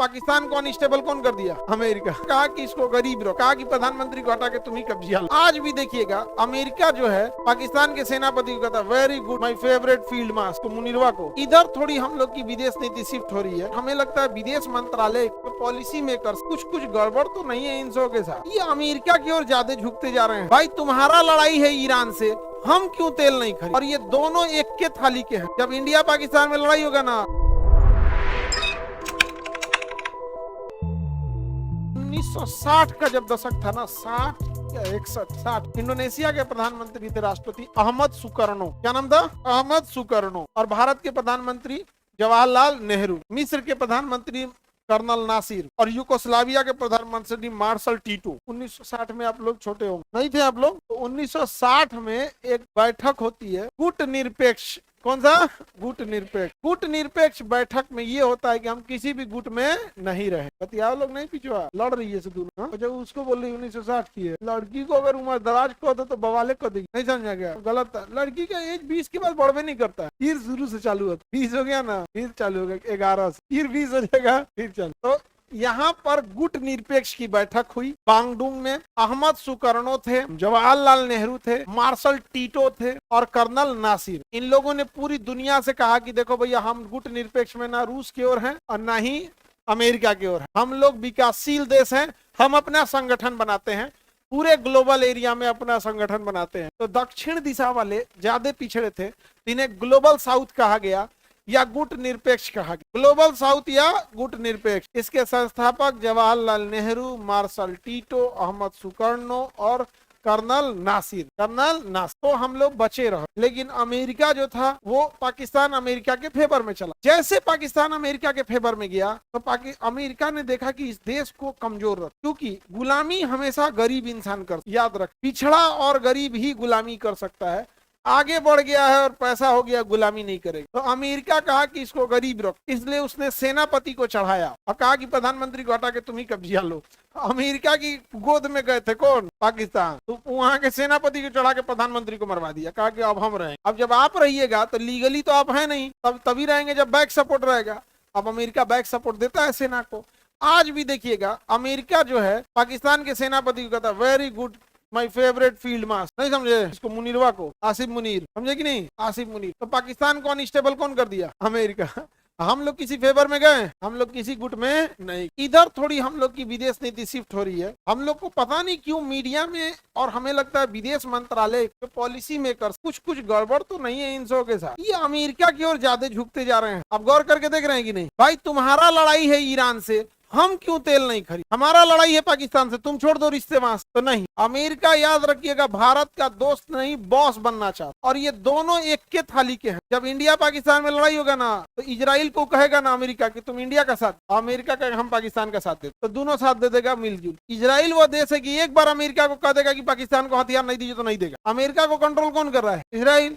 पाकिस्तान को अनस्टेबल कौन कर दिया? अमेरिका। कहा कि इसको गरीब रहो, कहा कि प्रधानमंत्री को हटा के तुम ही कब्जिया लो। आज भी देखिएगा अमेरिका जो है पाकिस्तान के सेनापति को कहता very good my favourite field marshal तो मुनीरवा को। इधर थोड़ी हम लोग की विदेश नीति शिफ्ट हो रही है। हमें लगता है विदेश मंत्रालय पॉलिसी मेकर कुछ गड़बड़ तो नहीं है इन सब के साथ। ये अमेरिका की ओर ज्यादा झुकते जा रहे हैं। भाई तुम्हारा लड़ाई है ईरान से, हम क्यों तेल नहीं खरीद? और ये दोनों एक के थाली के हैं। जब इंडिया पाकिस्तान में लड़ाई होगा ना 1960 का जब दशक था ना 60 या 61-60 इंडोनेशिया के प्रधानमंत्री थे राष्ट्रपति अहमद सुकर्नो। क्या नाम था? अहमद सुकर्नो। और भारत के प्रधानमंत्री जवाहरलाल नेहरू। मिस्र के प्रधानमंत्री कर्नल नासिर और यूगोस्लाविया के प्रधानमंत्री मार्शल टीटो। 1960 में आप लोग छोटे होंगे, नहीं थे आप लोग? तो 1960 में एक बैठक होती है कूटनिरपेक्ष। कौन सा? गुटनिरपेक्ष। गुटनिरपेक्ष बैठक में ये होता है कि हम किसी भी गुट में नहीं रहे। बतियाओ लोग नहीं पिछुआ लड़ रही है दोनों। जब उसको बोल रही 1960 की है। लड़की को अगर उम्र दराज को तो बवाले को देगी, नहीं समझा गया? गलत है। लड़की का एज 20 के बाद बढ़वे नहीं करता है। फिर शुरू से चालू होता है। 20 हो गया ना फिर चालू हो गया 11 से, फिर 20 हो जाएगा फिर चल। तो यहाँ पर गुट निरपेक्ष की बैठक हुई बांगडुंग में। अहमद सुकर्नो थे, जवाहरलाल नेहरू थे, मार्शल टीटो थे और कर्नल नासिर। इन लोगों ने पूरी दुनिया से कहा कि देखो भैया हम गुट निरपेक्ष में ना रूस की ओर हैं और ना ही अमेरिका की ओर है। हम लोग विकासशील देश हैं, हम अपना संगठन बनाते हैं, पूरे ग्लोबल एरिया में अपना संगठन बनाते हैं। तो दक्षिण दिशा वाले ज्यादा पिछड़े थे, इन्हें ग्लोबल साउथ कहा गया या गुट निरपेक्ष कहा गया। ग्लोबल साउथ या गुट निरपेक्ष। इसके संस्थापक Jawaharlal Nehru, Marshal Tito, Ahmed Sukarno और कर्नल नासिर। तो हम लोग बचे रहे। लेकिन अमेरिका जो था वो पाकिस्तान अमेरिका के फेवर में चला। जैसे पाकिस्तान अमेरिका के फेवर में गया तो अमेरिका ने देखा कि इस देश को कमजोर रख, क्योंकि गुलामी हमेशा गरीब इंसान कर, याद रख, पिछड़ा और गरीब ही गुलामी कर सकता है। आगे बढ़ गया है और पैसा हो गया, गुलामी नहीं करेगा। तो अमेरिका कहा कि इसको गरीब रख, इसलिए उसने सेनापति को चढ़ाया और कहा कि प्रधानमंत्री को हटा के तुम ही कब्जिया लो। अमेरिका की गोद में गए थे कौन? पाकिस्तान। तो वहां के सेनापति को चढ़ा के प्रधानमंत्री को मरवा दिया। कहा कि अब हम रहें। अब जब आप रहिएगा तो लीगली तो आप है नहीं, तभी रहेंगे जब बैक सपोर्ट रहेगा। अब अमेरिका बैक सपोर्ट देता है सेना को। आज भी देखिएगा अमेरिका जो है पाकिस्तान के सेनापति को कहता very good my favourite field marshal. नहीं समझे? इसको मुनीरवा को, आसिफ मुनीर, समझे कि नहीं? आसिफ मुनीर। तो पाकिस्तान को अनस्टेबल कौन कर दिया? अमेरिका। हम लोग किसी फेवर में गए? हम लोग किसी गुट में नहीं। इधर थोड़ी हम लोग की विदेश नीति शिफ्ट हो रही है। हम लोग को पता नहीं क्यों मीडिया में और हमें लगता है विदेश मंत्रालय के पॉलिसी मेकर कुछ गड़बड़ तो नहीं है इन सब के साथ। ये अमेरिका की ओर ज्यादा झुकते जा रहे हैं। आप गौर करके देख रहे हैं कि नहीं? भाई तुम्हारा लड़ाई है ईरान से, हम क्यों तेल नहीं खरीद? हमारा लड़ाई है पाकिस्तान से, तुम छोड़ दो रिश्ते वहां से। तो नहीं, अमेरिका याद रखिएगा भारत का दोस्त नहीं बॉस बनना चाहता। और ये दोनों एक के थाली के हैं। जब इंडिया पाकिस्तान में लड़ाई होगा ना तो इजराइल को कहेगा ना अमेरिका कि तुम इंडिया का साथ, अमेरिका का हम पाकिस्तान का साथ दे, तो दोनों साथ दे देगा मिलजुल। इजराइल वो देश है कि एक बार अमेरिका को कह देगा कि पाकिस्तान को हथियार नहीं दीजिए तो नहीं देगा। अमेरिका को कंट्रोल कौन कर रहा है? इजराइल।